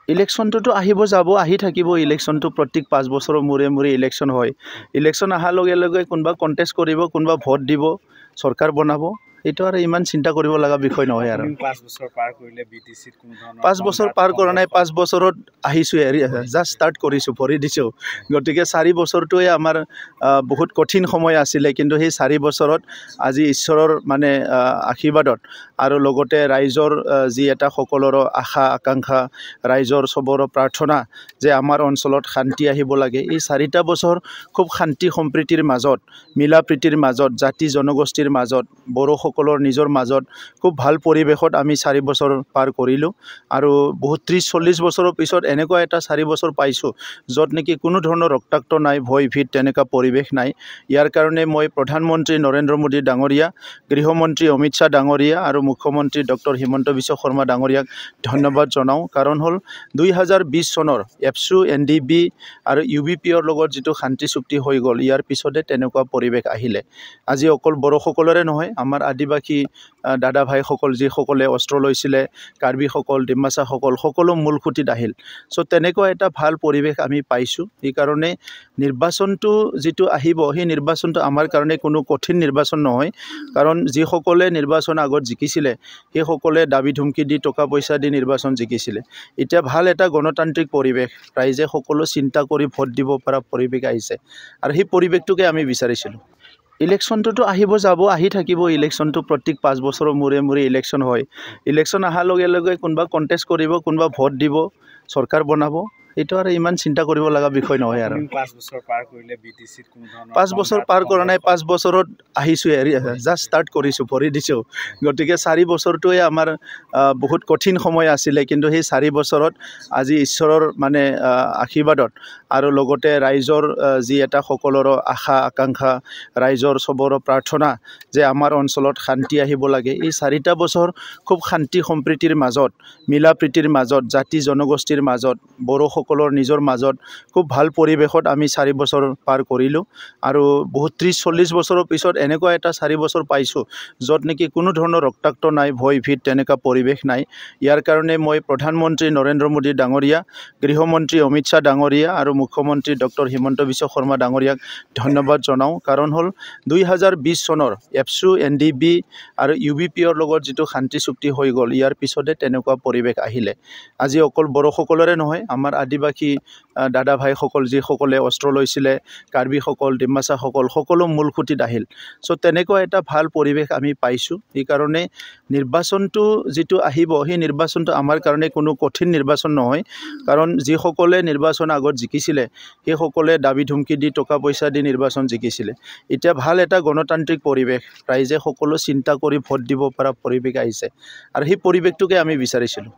ইলেকশ্যনটোতো আহিব যাব আহি থাকিব ইলেকশ্যনটো প্ৰত্যেক 5 বছৰৰ মূৰে মূৰে ইলেকশ্যন হয় ইলেকশ্যন অহাৰ লগে লগে কোনোবা কণ্টেষ্ট কৰিব কোনোবা ভোট দিব চৰকাৰ বনাব এইটো আৰু ইমান চিন্তা কৰিব লগা বিষয় নহয় আৰু 5 বছৰ পাৰ কৰিলে বিটিচিত কোনো ধৰণৰ 5 বছৰ পাৰ কৰা নাই 5 বছৰত আহিছোঁ জাষ্ট ষ্টাৰ্ট কৰিছোঁ ভৰি দিছোঁ গতিকে 4 বছৰটোৱে আমাৰ বহুত কঠিন সময় আছিলে কিন্তু সেই 4 বছৰত আজি ঈশ্বৰৰ মানে আশীৰ্বাদত আৰু লগতে ৰাইজৰ যি এটা সকলোৰ আশা আকাংক্ষা ৰাইজৰ সবৰ প্ৰাৰ্থনা যে আমাৰ অঞ্চলত শান্তি আহিব লাগে এই 4টা বছৰ খুব শান্তি সম্প্ৰীতিৰ মাজত মিলা প্ৰীতিৰ মাজত জাতি জনগোষ্ঠীৰ মাজত বড়োসকলৰ নিজৰ মাজত খুব ভাল পৰিৱেশত আমি 4 বছৰ পাৰ কৰিলোঁ আৰু বহুত 30-40 বছৰৰ পিছত এনেকুৱা এটা 4 বছৰ পাইছোঁ য'ত নেকি কোনো ধৰণৰ ৰক্তাক্ত নাই ভয় ভীত তেনেকুৱা পৰিৱেশ নাই ইয়াৰ কাৰণে মই প্ৰধানমন্ত্ৰী নৰেন্দ্ৰ মোদী ডাঙৰীয়া গৃহমন্ত্ৰী অমিত শ্বাহ ডাঙৰীয়া আৰু মুখ্যমন্ত্ৰী ডক্টৰ হিমন্ত বিশ্ব শৰ্মা ডাঙৰীয়াক ধন্যবাদ জনাওঁ কাৰণ হ'ল 2020 চনৰ এপছু NDB আৰু UBPৰ লগত যিটো শান্তি চুক্তি হৈ গ'ল ইয়াৰ পিছতে তেনেকুৱা পৰিৱেশ আহিলে আজি অকল বড়োসকলৰে নহয় আমাৰ আদিবাসী দাদা ভাইসকল যিসকলে অস্ত্ৰ লৈছিলে কাৰ্বিসকল ডিমাছাসকল সকলো মূলসুঁতিত আহিল চ' তেনেকুৱা এটা ভাল পৰিৱেশ আমি পাইছোঁ সেইকাৰণে নিৰ্বাচনটো যিটো আহিব সেই নিৰ্বাচনটো আমাৰ কাৰণে কোনো কঠিন নিৰ্বাচন নহয় কাৰণ যিসকলে নিৰ্বাচন আগত জিকিছিলে সেইসকলে দাবী ধুমকি দি টকা পইচা দি নিৰ্বাচন জিকিছিলে এতিয়া ভাল এটা গণতান্ত্ৰিক পৰিৱেশ ৰাইজে সকলো চিন্তা কৰি ভোট দিব পৰা পৰিৱেশ আহিছে আৰু সেই পৰিৱেশটোকে আমি বিচাৰিছিলোঁ ইলেকশ্যনটোতো আহিব যাব আহি থাকিব ইলেকশ্যনটো প্ৰত্যেক 5 বছৰৰ মূৰে মূৰে ইলেকশ্যন হয় ইলেকশ্যন অহাৰ লগে লগে কোনোবা কণ্টেষ্ট কৰিব কোনোবা ভোট দিব চৰকাৰ বনাব এইটো আৰু ইমান চিন্তা কৰিব লগা বিষয় নহয় আৰু 5 বছৰ পাৰ কৰিলে বিটিচিত কোনো ধৰণৰ 5 বছৰ পাৰ কৰা নাই 5 বছৰত আহিছোঁ জাষ্ট ষ্টাৰ্ট কৰিছোঁ ভৰি দিছোঁ গতিকে 4 বছৰটোৱে আমাৰ বহুত কঠিন সময় আছিলে কিন্তু সেই 4 বছৰত আজি ঈশ্বৰৰ মানে আশীৰ্বাদত আৰু লগতে ৰাইজৰ যি এটা সকলোৰ আশা আকাংক্ষা ৰাইজৰ সবৰ প্ৰাৰ্থনা যে আমাৰ অঞ্চলত শান্তি আহিব লাগে এই 4টা বছৰ খুব শান্তি সম্প্ৰীতিৰ মাজত মিলা প্ৰীতিৰ মাজত জাতি জনগোষ্ঠীৰ মাজত বড়োসকলৰ নিজৰ মাজত খুব ভাল পৰিৱেশত আমি 4 বছৰ পাৰ কৰিলোঁ আৰু বহুত 30-40 বছৰৰ পিছত এনেকুৱা এটা 4 বছৰ পাইছোঁ য'ত নেকি কোনো ধৰণৰ ৰক্তাক্ত নাই ভয় ভীত তেনেকুৱা পৰিৱেশ নাই ইয়াৰ কাৰণে মই প্ৰধানমন্ত্ৰী নৰেন্দ্ৰ মোদী ডাঙৰীয়া গৃহমন্ত্ৰী অমিত শ্বাহ ডাঙৰীয়া আৰু মুখ্যমন্ত্ৰী ডক্টৰ হিমন্ত বিশ্ব শৰ্মা ডাঙৰীয়াক ধন্যবাদ জনাওঁ কাৰণ হ'ল 2020 চনৰ এপছু NDB আৰু UBPৰ লগত যিটো শান্তি চুক্তি হৈ গ'ল ইয়াৰ পিছতে তেনেকুৱা পৰিৱেশ আহিলে আজি অকল বড়োসকলৰে নহয় আমাৰ আদিবাসী দাদা ভাইসকল যিসকলে অস্ত্ৰ লৈছিলে কাৰ্বিসকল ডিমাছাসকল সকলো মূলসুঁতিত আহিল চ' তেনেকুৱা এটা ভাল পৰিৱেশ আমি পাইছোঁ সেইকাৰণে নিৰ্বাচনটো যিটো আহিব সেই নিৰ্বাচনটো আমাৰ কাৰণে কোনো কঠিন নিৰ্বাচন নহয় কাৰণ যিসকলে নিৰ্বাচন আগত জিকিছিলে সেইসকলে দাবী ধুমকি দি টকা পইচা দি নিৰ্বাচন জিকিছিলে এতিয়া ভাল এটা গণতান্ত্ৰিক পৰিৱেশ ৰাইজে সকলো চিন্তা কৰি ভোট দিব পৰা পৰিৱেশ আহিছে আৰু সেই পৰিৱেশটোকে আমি বিচাৰিছিলোঁ